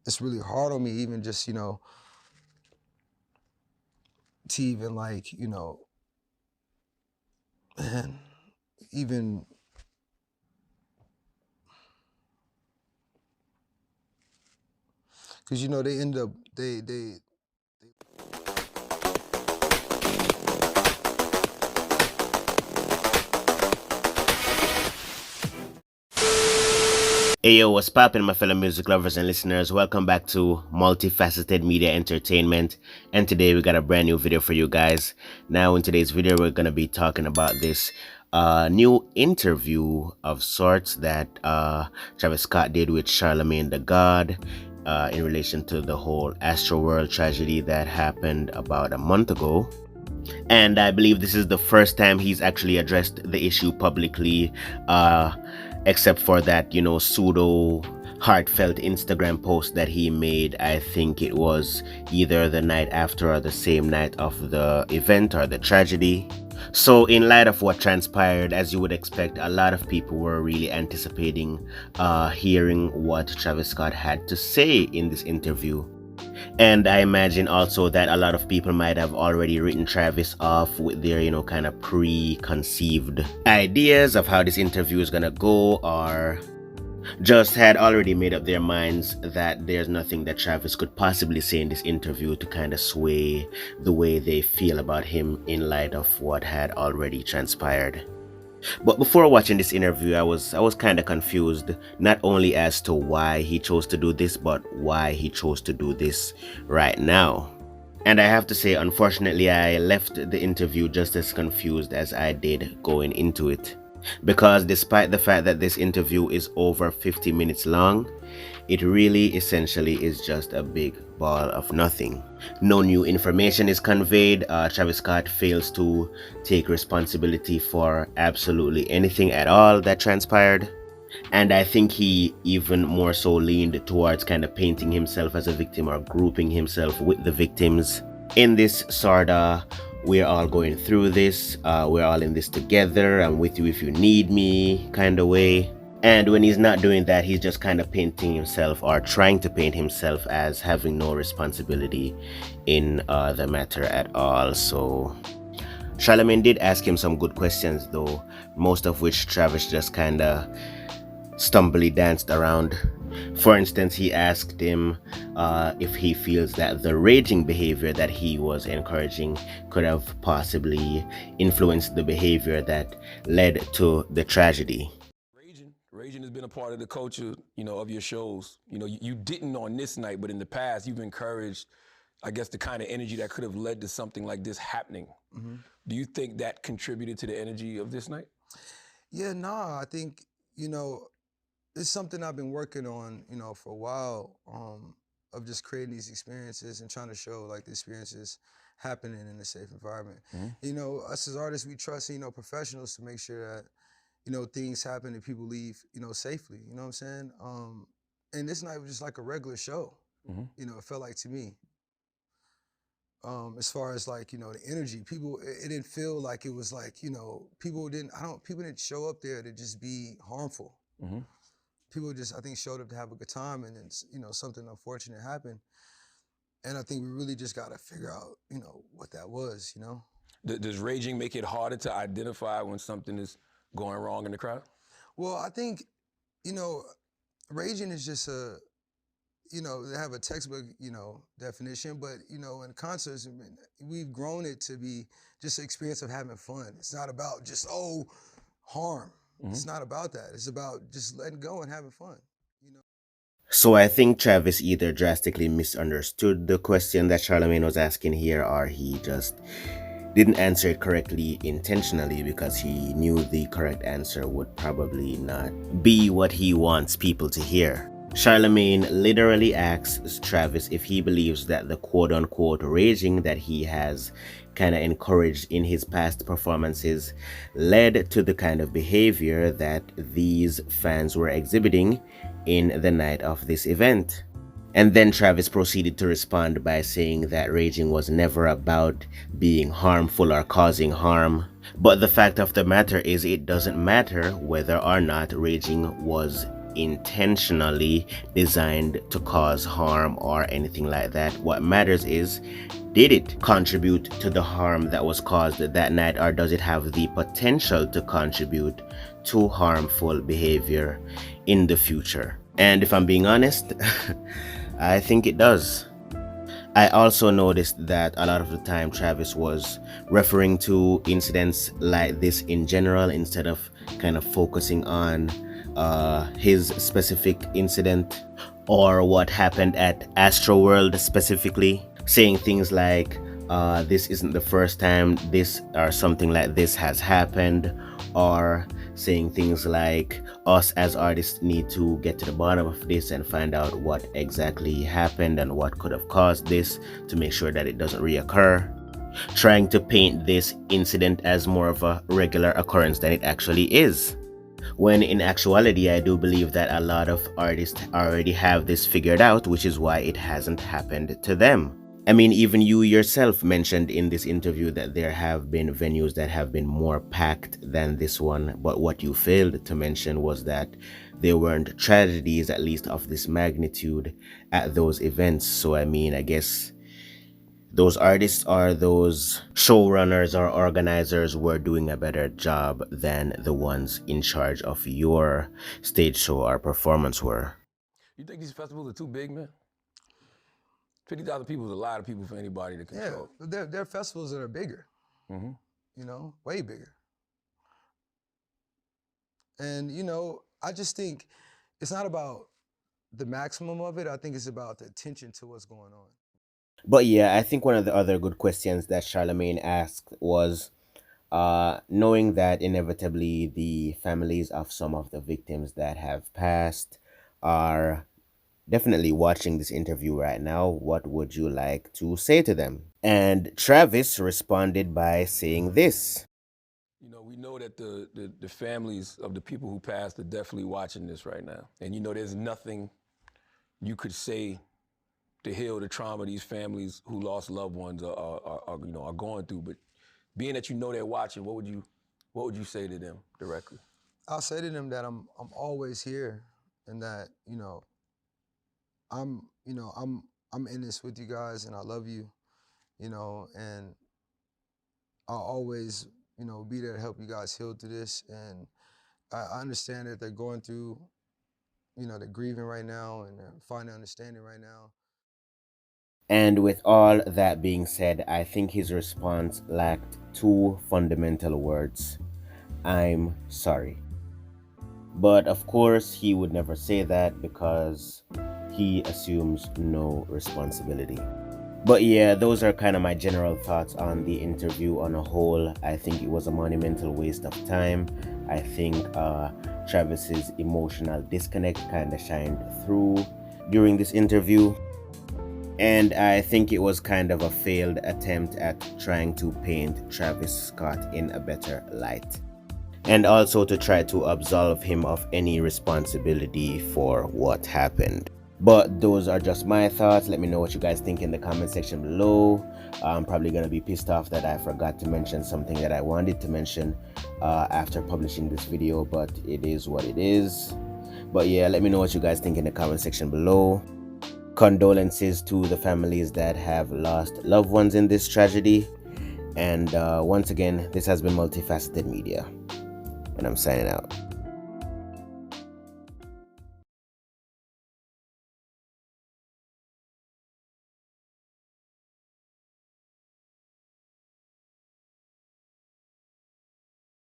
it's really hard on me, even just, to even like, man, even, because they end up they Hey yo, what's poppin', my fellow music lovers and listeners? Welcome back to Multifaceted Media Entertainment. And today we got a brand new video for you guys. Now in today's video, we're gonna be talking about this new interview of sorts that Travis Scott did with Charlemagne the God in relation to the whole Astroworld tragedy that happened about a month ago. And I believe this is the first time he's actually addressed the issue publicly, except for that, pseudo heartfelt Instagram post that he made. I think it was either the night after or the same night of the event or the tragedy. So in light of what transpired, as you would expect, a lot of people were really anticipating hearing what Travis Scott had to say in this interview. And I imagine also that a lot of people might have already written Travis off with their, kind of preconceived ideas of how this interview is gonna go, or just had already made up their minds that there's nothing that Travis could possibly say in this interview to kind of sway the way they feel about him in light of what had already transpired. But before watching this interview, I was kind of confused, not only as to why he chose to do this, but why he chose to do this right now. And I have to say, unfortunately, I left the interview just as confused as I did going into it. Because despite the fact that this interview is over 50 minutes long, it really essentially is just a big ball of nothing. No new information is conveyed. Travis Scott fails to take responsibility for absolutely anything at all that transpired. And I think he even more so leaned towards kind of painting himself as a victim or grouping himself with the victims in this sorta we're all going through this, we're all in this together, I'm with you if you need me kind of way. And when he's not doing that, he's just kind of painting himself or trying to paint himself as having no responsibility in the matter at all. So Charlemagne did ask him some good questions though, most of which Travis just kind of stumbly danced around. For instance, he asked him if he feels that the raging behavior that he was encouraging could have possibly influenced the behavior that led to the tragedy. Raging has been a part of the culture, of your shows. You didn't on this night, but in the past, you've encouraged, I guess, the kind of energy that could have led to something like this happening. Mm-hmm. Do you think that contributed to the energy of this night? Yeah, nah, I think, it's something I've been working on, for a while, of just creating these experiences and trying to show like the experiences happening in a safe environment. Mm-hmm. Us as artists, we trust, professionals to make sure that, things happen and people leave, safely, you know what I'm saying? And this night was just like a regular show, it felt like to me. As far as like, the energy, people, it didn't feel like it was like, people didn't show up there to just be harmful. Mm-hmm. People just, I think, showed up to have a good time, and then, something unfortunate happened. And I think we really just got to figure out, what that was, Does raging make it harder to identify when something is going wrong in the crowd? Well, I think, raging is just they have a textbook, definition, but, in concerts, we've grown it to be just an experience of having fun. It's not about just, harm. Mm-hmm. It's not about that. It's about just letting go and having fun. So I think Travis either drastically misunderstood the question that Charlemagne was asking here, or he just didn't answer it correctly intentionally because he knew the correct answer would probably not be what he wants people to hear. Charlemagne literally asks Travis if he believes that the quote-unquote raging that he has kind of encouraged in his past performances led to the kind of behavior that these fans were exhibiting in the night of this event. And then Travis proceeded to respond by saying that raging was never about being harmful or causing harm. But the fact of the matter is, it doesn't matter whether or not raging was intentionally designed to cause harm or anything like that. What matters is, did it contribute to the harm that was caused that night, or does it have the potential to contribute to harmful behavior in the future? And if I'm being honest, I think it does. I also noticed that a lot of the time Travis was referring to incidents like this in general instead of kind of focusing on his specific incident or what happened at Astroworld specifically, saying things like this isn't the first time this or something like this has happened, or saying things like us as artists need to get to the bottom of this and find out what exactly happened and what could have caused this to make sure that it doesn't reoccur, trying to paint this incident as more of a regular occurrence than it actually is, when in actuality I do believe that a lot of artists already have this figured out, which is why it hasn't happened to them. I mean, even you yourself mentioned in this interview that there have been venues that have been more packed than this one, but what you failed to mention was that there weren't tragedies, at least of this magnitude, at those events. So I mean, I guess those artists or those showrunners or organizers were doing a better job than the ones in charge of your stage show or performance were. You think these festivals are too big, man? 50,000 people is a lot of people for anybody to control. Yeah, there are festivals that are bigger, Mm-hmm. you know, way bigger. And, you know, I just think it's not about the maximum of it. I think it's about the attention to what's going on. But yeah, I think one of the other good questions that Charlemagne asked was, knowing that inevitably the families of some of the victims that have passed are definitely watching this interview right now, what would you like to say to them? And Travis responded by saying this. You know, we know that the families of the people who passed are definitely watching this right now. And you know, there's nothing you could say to heal the trauma these families who lost loved ones are going through. But being that you know they're watching, what would you say to them directly? I'll say to them that I'm always here, and that, you know, I'm in this with you guys, and I love you, you know, and I'll always, you know, be there to help you guys heal through this. And I understand that they're going through, you know, they're grieving right now and they're finding understanding right now. And with all that being said, I think his response lacked two fundamental words: I'm sorry. But of course, he would never say that because he assumes no responsibility. But yeah, those are kind of my general thoughts on the interview on a whole. I think it was a monumental waste of time. I think Travis's emotional disconnect kind of shined through during this interview. And I think it was kind of a failed attempt at trying to paint Travis Scott in a better light, and also to try to absolve him of any responsibility for what happened. But those are just my thoughts. Let me know what you guys think in the comment section below. I'm probably going to be pissed off that I forgot to mention something that I wanted to mention after publishing this video, but it is what it is. But yeah, let me know what you guys think in the comment section below. Condolences to the families that have lost loved ones in this tragedy. And once again, this has been Multifaceted Media, and I'm signing out.